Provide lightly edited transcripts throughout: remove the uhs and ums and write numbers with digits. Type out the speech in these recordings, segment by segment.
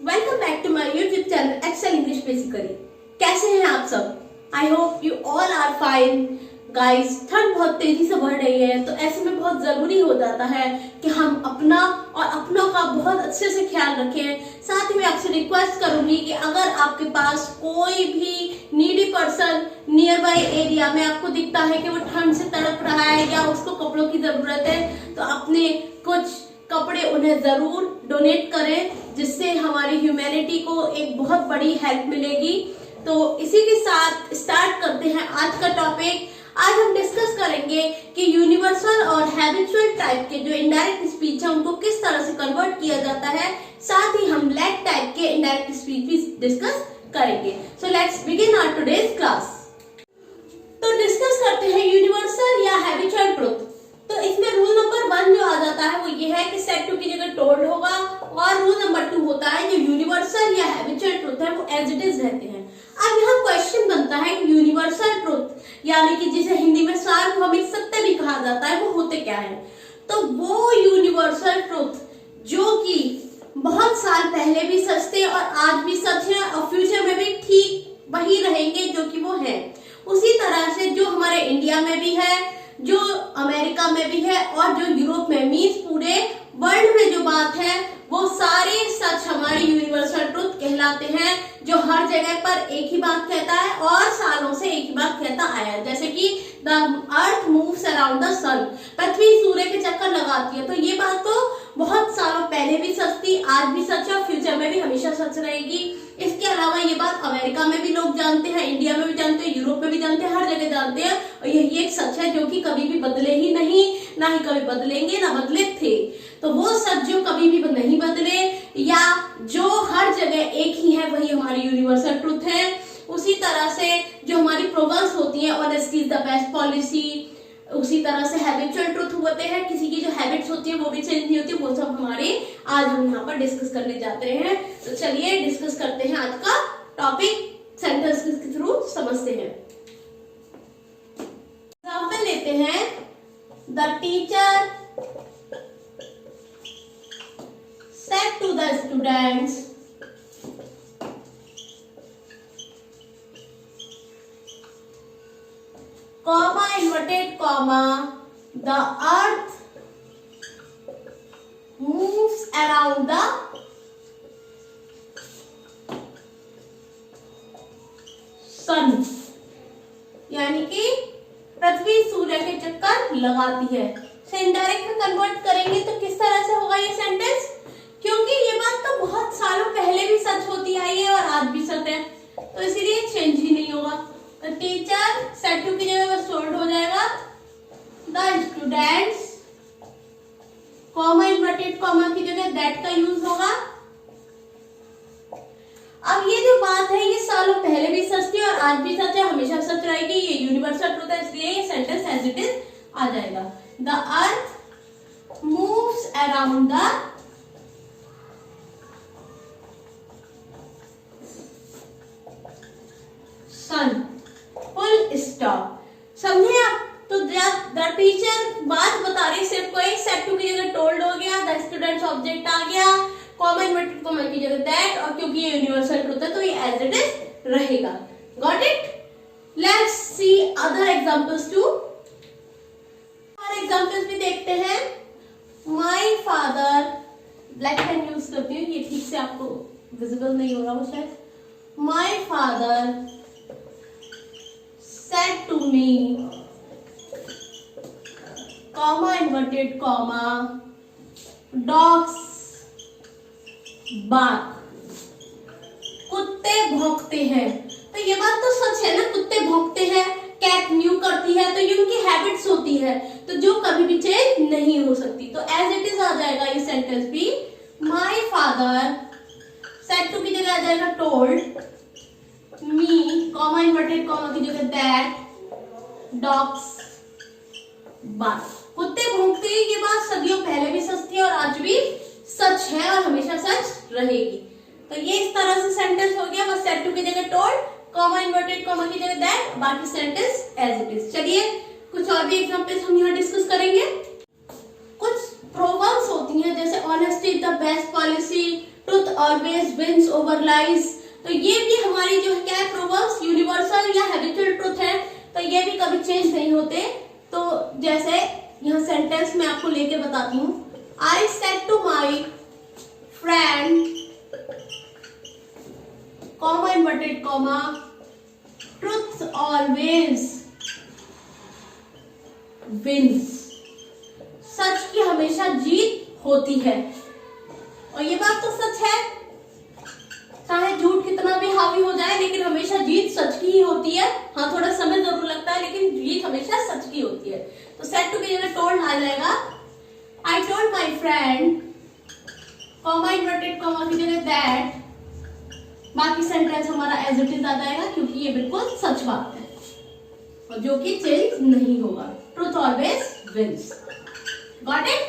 Welcome back to my YouTube channel Excel English basically. कैसे हैं आप सब? I hope you all are fine. Guys, ठंड बहुत तेजी से बढ़ रही है, तो ऐसे में बहुत जरूरी हो जाता है कि हम अपना और अपनों का बहुत अच्छे से ख्याल रखें। साथ ही मैं आपसे रिक्वेस्ट करूंगी कि अगर आपके पास कोई भी needy person near by area में आपको दिखता है कि वो ठंड से तड़प रहा है या उसको कपड़ों की जरूरत है, तो अपने कुछ कपड़े उन्हें जरूर डोनेट करें, जिससे हमारी ह्यूमैनिटी को एक बहुत बड़ी हेल्प मिलेगी। तो इसी के साथ स्टार्ट करते हैं आज का टॉपिक। आज हम डिस्कस करेंगे कि यूनिवर्सल और हैबिचुअल टाइप के जो इनडायरेक्ट स्पीच है उनको किस तरह से कन्वर्ट किया जाता है। साथ ही हम लैग टाइप के इनडायरेक्ट स्पीच भी डिस्कस करेंगे। So let's begin our today's class. तो डिस्कस करते हैं यूनिवर्सल या हैबिचुअल ट्रुथ। तो इसमें रूल नंबर 1 जो आ जाता है वो ये है कि सेड टू की जगह टोल्ड होगा, और रूल नंबर 2 होता है जो यूनिवर्सल या हैबिचुअल ट्रुथ है वो एज इट इज रहते हैं। अब यहाँ क्वेश्चन बनता है कि यूनिवर्सल ट्रुथ यानी कि जिसे हिंदी में सार्वभौमिक सत्य भी कहा जाता है वो होते क्या है। तो वो यूनिवर्सल ट्रुथ जो कि बहुत साल पहले भी सच थे और आज भी सच है और फ्यूचर में भी ठीक वही रहेंगे जो कि वो है, उसी तरह से जो हमारे इंडिया में भी है, जो अमेरिका में भी है और जो यूरोप में, मीन्स पूरे वर्ल्ड में जो बात है वो सारे सच हमारे यूनिवर्सल ट्रुथ कहलाते हैं, जो हर जगह पर एक ही बात कहता है और सालों से एक ही बात कहता आया है। जैसे कि the earth moves around the sun, पृथ्वी सूर्य के चक्कर लगाती है। तो ये बात तो बहुत सालों पहले भी सच थी, आज भी सच है और फ्यूचर में भी हमेशा सच रहेगी। इसके अलावा ये बात अमेरिका में भी लोग जानते हैं, इंडिया में भी जानते हैं, यूरोप में भी जानते हैं, हर जगह जानते हैं। और यही एक सच है जो कि कभी भी बदले ही नहीं, ना ही कभी बदलेंगे, ना बदले थे। तो वो सच जो कभी भी नहीं बदले या जो हर जगह एक ही है वही हमारी यूनिवर्सल ट्रुथ है। उसी तरह से जो हमारी प्रोवर्ब्स होती है, honesty is the best policy, उसी तरह से हैबिचुअल ट्रुथ होते हैं, किसी की जो हैबिट्स होती है वो भी चेंज नहीं होती, वो सब हमारे आज हम यहाँ पर डिस्कस करने जाते हैं। तो चलिए डिस्कस करते हैं आज का टॉपिक, सेंटेंस के थ्रू समझते हैं। एग्जाम्पल लेते हैं। The teacher said to the students, comma inverted comma, the earth moves around the sun, यानी कि पृथ्वी सूर्य के चक्कर लगाती है। से इनडायरेक्ट में कन्वर्ट करेंगे तो किस तरह से होगा ये सेंटेंस, क्योंकि ये बात तो बहुत सालों पहले भी सच होती आई है और आज भी सच है, तो इसीलिए चेंज ही नहीं होगा। तो टीचर सेड टू की जगह बस टोल्ड हो जाएगा, the students, comma inverted comma की जगह दैट का यूज होगा। अब ये जो बात है ये सालों पहले भी सच थी और आज भी सच है, हमेशा सच रहेगी, ये यूनिवर्सल ट्रुथ है, इसलिए ये सेंटेंस एज इट इज आ जाएगा। The earth moves around the sun, full stop. समझे आप? तो द टीचर बात बता रही, सिर्फ कोई सेड टू की जगह टोल्ड हो गया, द स्टूडेंट्स ऑब्जेक्ट आ गया, कॉमा इन्वर्टेड कॉमा की जगह दैट, और क्योंकि ये यूनिवर्सल ट्रुथ है तो ये एज इट इज रहेगा। Got it? Let's see other examples too. और एग्जांपल्स भी देखते हैं। My father, black pen use करती हूँ, ये ठीक से आपको विजिबल नहीं होगा वो शायद। My father said to me, comma inverted comma, dogs bark, कुत्ते भौंकते हैं। तो ये बात तो सच है ना, कुत्ते भौंकते हैं, कैट म्यू करती है, तो ये उनकी हैबिट्स होती है, तो जो कभी भी चेंज नहीं हो सकती। तो एज इट इज आ जाएगा ये सेंटेंस भी। माय फादर, सेड टू की जगह आ जाएगा टोल्ड, मी, कॉमा इन्वर्टेड कॉमा की जगह दैट, डॉग्स बार्क, कुत्ते भौंकते हैं। ये बात सदियों पहले भी सच थी और आज भी सच है और हमेशा सच रहेगी। तो ये इस तरह से सेंटेंस हो गया, बस सेड टू की जगह टोल्ड, कॉमा इन्वर्टेड कॉमा की जगह दैट, बाकी सेंटेंस एज इट इज। चलिए कुछ और भी एग्जांपल्स हम यहाँ डिस्कस करेंगे। कुछ प्रोवर्ब्स होती हैं जैसे honesty is the best policy, truth always wins over lies. तो ये भी हमारी जो है क्या है, प्रोवर्ब्स यूनिवर्सल या हैबिचुअल ट्रुथ है, तो ये भी कभी चेंज नहीं होते। तो जैसे यह सेंटेंस मैं आपको लेके बताती हूँ, I said to my friend, comma inverted comma, truth always wins. सच की हमेशा जीत होती है। और ये बात तो सच है, चाहे झूठ कितना भी हावी हो जाए, लेकिन हमेशा जीत सच की ही होती है। हाँ, थोड़ा समय जरूर लगता है, लेकिन जीत हमेशा सच की होती है। तो सेड टू की जगह टोल्ड आ जाएगा। I told my friend, comma inverted comma की जगह दैट, बाकी सेंटेंस हमारा एज इट इज आ जाएगा, क्योंकि ये बिल्कुल सच बात है और जो कि चेंज नहीं होगा। Truth always wins. Got it?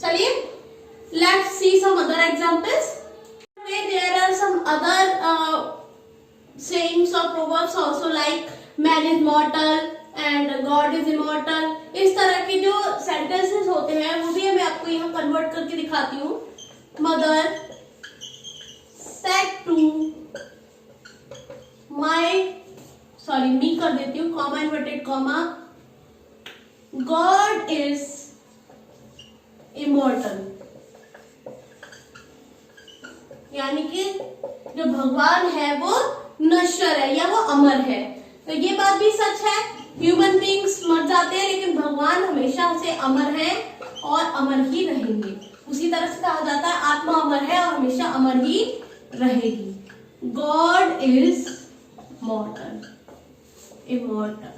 चलिए, let's see some other examples. There are some other sayings or proverbs also, like man is mortal and God is immortal। इस तरह के जो sentences होते हैं वो भी मैं आपको यहाँ कन्वर्ट करके दिखाती हूँ। Mother said to me कर देती हूँ, comma inverted comma, God is immortal। यानी कि जो भगवान है वो नश्वर है या वो अमर है। तो ये बात भी सच है, ह्यूमन बींग्स मर जाते हैं, लेकिन भगवान हमेशा से अमर है और अमर ही रहेंगे। उसी तरह से कहा जाता है आत्मा अमर है और हमेशा अमर ही रहेगी। God is मॉर्टल, immortal.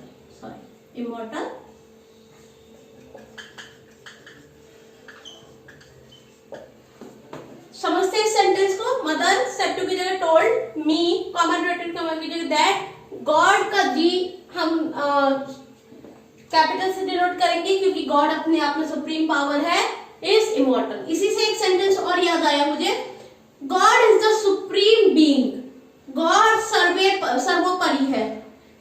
समझते हैं इस सेंटेंस को। मदर सेड टू की जगह told me, comma inverted comma की जगह दैट। गॉड का जी हम कैपिटल से डिनोट करेंगे, क्योंकि गॉड अपने आप में सुप्रीम पावर है, इज इमॉर्टल। इसी से एक सेंटेंस और याद आया मुझे, God is the supreme being, God सर्वोपरि है।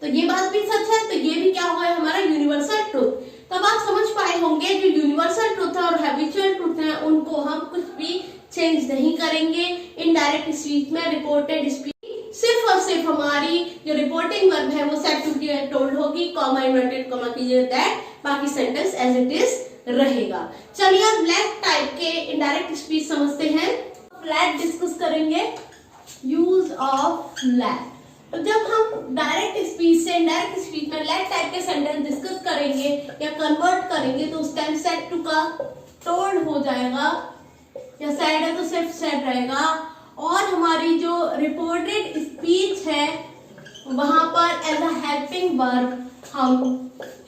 तो ये बात भी सच है, तो ये भी क्या होगा हमारा यूनिवर्सल ट्रुथ। तब आप समझ पाए होंगे जो यूनिवर्सल ट्रुथ है और हैबिचुअल ट्रुथ है उनको हम कुछ भी चेंज नहीं करेंगे। इनडायरेक्ट स्पीच में रिपोर्टेड स्पीच सिर्फ और सिर्फ हमारी जो रिपोर्टिंग वर्ब है वो सेड टू की टोल्ड होगी, कॉमा इन्वर्टेड कॉमा कीजिए दैट, बाकी सेंटेंस एज इट इज रहेगा। चलिए अब लैट टाइप के इनडायरेक्ट स्पीच समझते हैं। लैट डिस्कस करेंगे, यूज ऑफ लैट। तो जब हम डायरेक्ट स्पीच से इनडायरेक्ट स्पीच में लैट टाइप के सेंटेंस डिस्कस करेंगे या कन्वर्ट करेंगे, तो उस टाइम सेड टू का टोल्ड हो जाएगा, या सैड है तो सिर्फ सैड रहेगा। और हमारी जो रिपोर्टेड स्पीच है वहां पर एज अ हेल्पिंग वर्ब हम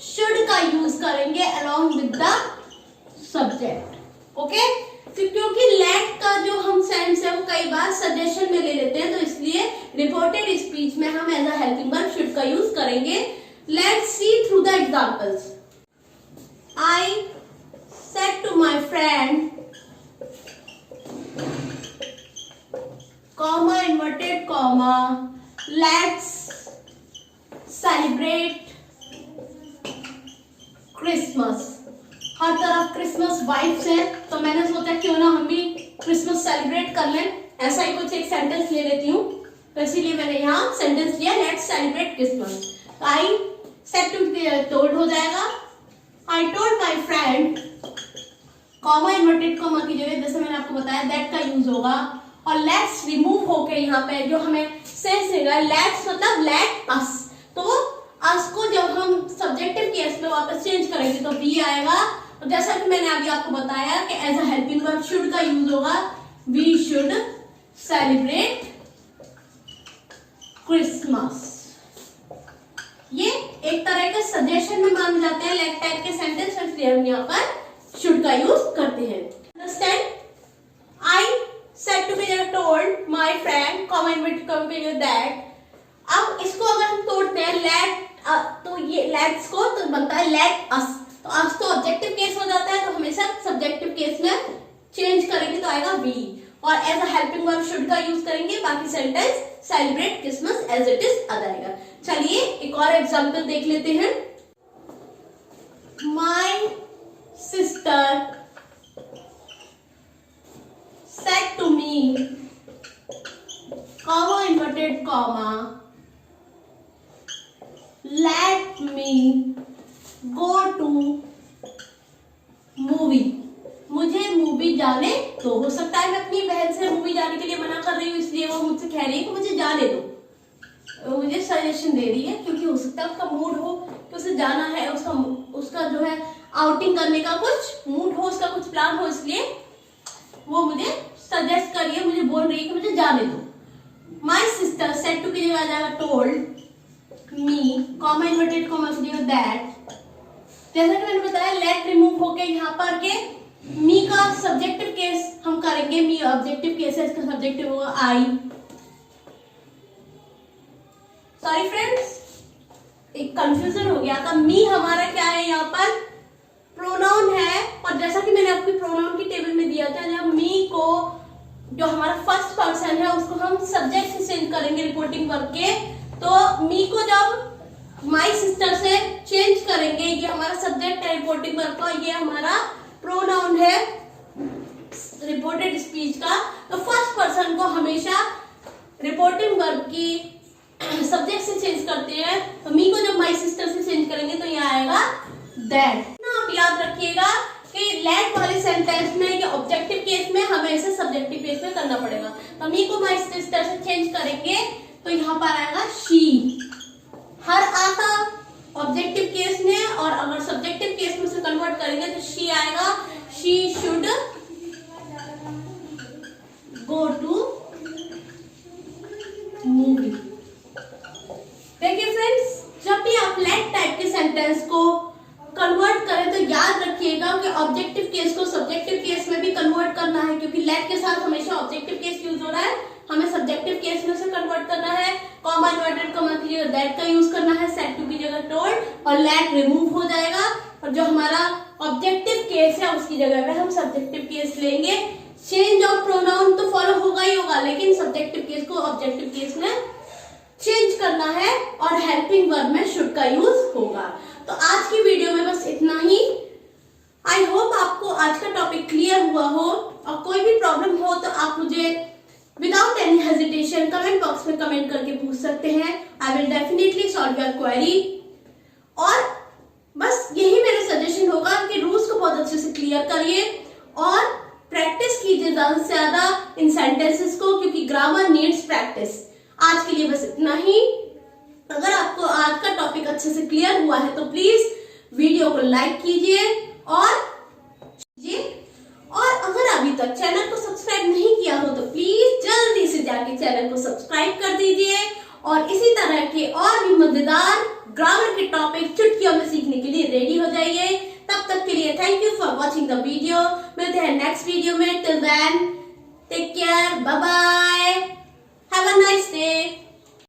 शुड का यूज करेंगे along with the subject. Okay, तो क्योंकि लैट का जो हम सेंस है वो कई बार सजेशन में ले लेते हैं, तो इसलिए रिपोर्टेड स्पीच में हम as a helping verb should का यूज करेंगे। Let's see through the examples. I said to my friend, comma inverted comma, let's celebrate Christmas. हर तरफ क्रिसमस वाइब्स है, तो मैंने सोचा क्यों ना हम भी क्रिसमस सेलिब्रेट कर लें। ऐसा ही कुछ एक सेंटेंस ले लेती हूँ, तो इसीलिए मैंने यहाँ सेंटेंस लिया, let's celebrate Christmas. I said to told हो जाएगा, I told my friend, comma inverted comma की जगह जैसे मैंने आपको बताया दैट का यूज होगा, और लेट्स रिमूव होके यहाँ पे जो हमें सेंस देगा, लेट्स मतलब लेट अस। तो अस को जब हम सब्जेक्टिव केस में वापस चेंज करेंगे तो बी आएगा। और जैसा कि मैंने अभी आपको बताया कि as a helping verb should का यूज होगा, वी शुड सेलिब्रेट क्रिसमस। ये एक तरह के सजेशन में माने जाते हैं लेट टाइप के सेंटेंस, इसलिए हम यहाँ पर शुड का यूज करते हैं। Understand? I said to be told my friend, comma inverted comma पे दैट। अब इसको अगर हम तोड़ते हैं लेट, तो ये लेट्स को तो बनता है लेट अस। तो अस तो ऑब्जेक्टिव केस हो जाता है, तो हमेशा सब्जेक्टिव केस में चेंज करेंगे तो आएगा वी, और as a helping verb should का यूज करेंगे, बाकी sentence celebrate Christmas as it is आ जाएगा। चलिए एक और एग्जांपल देख लेते हैं। My sister said to me, comma inverted comma, let me go to movie, मुझे मूवी जाने दो। हो सकता है मैं अपनी बहन से मूवी जाने के लिए मना कर रही हूँ, इसलिए वो मुझसे कह रही है कि मुझे जाने दो, वो मुझे सजेशन दे रही है, क्योंकि हो सकता है उसका मूड हो कि उसे जाना है, उसका जो है आउटिंग करने का कुछ मूड हो, उसका कुछ प्लान हो, इसलिए वो मुझे सजेस्ट कर रही है, मुझे बोल रही है कि मुझे जाने दो। माई सिस्टर सेड टू की जगह आ जाएगा told me, comma inverted comma की जगह दैट। जैसा कि मैंने बताया लेट रिमूव होके यहाँ पर के मी का सब्जेक्टिव केस हम करेंगे, मी ऑब्जेक्टिव केस है, इसका सब्जेक्टिव होगा आई। सॉरी फ्रेंड्स, एक कंफ्यूजन हो गया था। मी हमारा क्या है, यहाँ पर प्रोनाउन है, और जैसा कि मैंने आपकी प्रोनाउन की टेबल में दिया था, जब मी को जो हमारा फर्स्ट पर्सन है उसको हम सब्जेक्ट से चेंज करेंगे रिपोर्टिंग करके, तो मी को जब माई सिस्टर से चेंज करेंगे, ये हमारा सब्जेक्ट है रिपोर्टिंग वर्ब का, ये हमारा प्रोनाउन है रिपोर्टेड स्पीच का, तो फर्स्ट पर्सन को हमेशा रिपोर्टिंग वर्ब की सब्जेक्ट से चेंज करते हैं, तो मी को जब माई सिस्टर से चेंज करेंगे तो यहाँ आएगा दैट। आप याद रखिएगा कि लेट वाले सेंटेंस में या ऑब्जेक्टिव केस में हमेशा सब्जेक्टिव केस में करना पड़ेगा, तो मी को माई सिस्टर से चेंज करेंगे तो यहाँ पर आएगा शी। हर आता ऑब्जेक्टिव केस में, और अगर सब्जेक्टिव केस में से कन्वर्ट करेंगे तो शी आएगा, she should go to movie. देखिए फ्रेंड्स, जब भी आप लेट टाइप के सेंटेंस को कन्वर्ट करें तो याद रखिएगा कि ऑब्जेक्टिव केस को सब्जेक्टिव केस में भी कन्वर्ट करना है, क्योंकि लेट के साथ हमेशा ऑब्जेक्टिव केस यूज हो रहा है, हमें सब्जेक्टिव केस में से कन्वर्ट करना है। कॉमा इन्वर्टेड कॉमा की जगह दैट का यूज करना है, सेड टू की जगह टोल्ड, और लेट रिमूव हो जाएगा, और जो हमारा ऑब्जेक्टिव केस है उसकी जगह पे हम सब्जेक्टिव केस लेंगे। चेंज ऑफ प्रोनाउन तो फॉलो होगा ही होगा, लेकिन सब्जेक्टिव केस को ऑब्जेक्टिव केस में चेंज करना है, और हेल्पिंग वर्ब में शुड का यूज होगा। तो आज की वीडियो में बस इतना ही। आई होप आपको आज का टॉपिक क्लियर हुआ हो, और कोई भी प्रॉब्लम हो तो आप मुझे without any hesitation comment box में कमेंट करके पूछ सकते हैं। I will definitely solve your query. और बस यही मेरा सजेशन होगा कि रूल्स को बहुत अच्छे से क्लियर करिए और प्रैक्टिस कीजिए ज्यादा से ज्यादा इन सेंटेंसेस को, क्योंकि ग्रामर नीड्स प्रैक्टिस। आज के लिए बस इतना ही। अगर आपको आज का टॉपिक अच्छे से क्लियर हुआ है तो प्लीज वीडियो को लाइक कीजिए, और अगर अभी तक चैनल को सब्सक्राइब नहीं किया हो तो प्लीज जल्दी से जाके चैनल को सब्सक्राइब कर दीजिए, और इसी तरह के और भी मजेदार ग्रामर के टॉपिक चुटकियों में सीखने के लिए रेडी हो जाइए। तब तक के लिए thank you for watching the video. मिलते हैं नेक्स्ट वीडियो में। Till then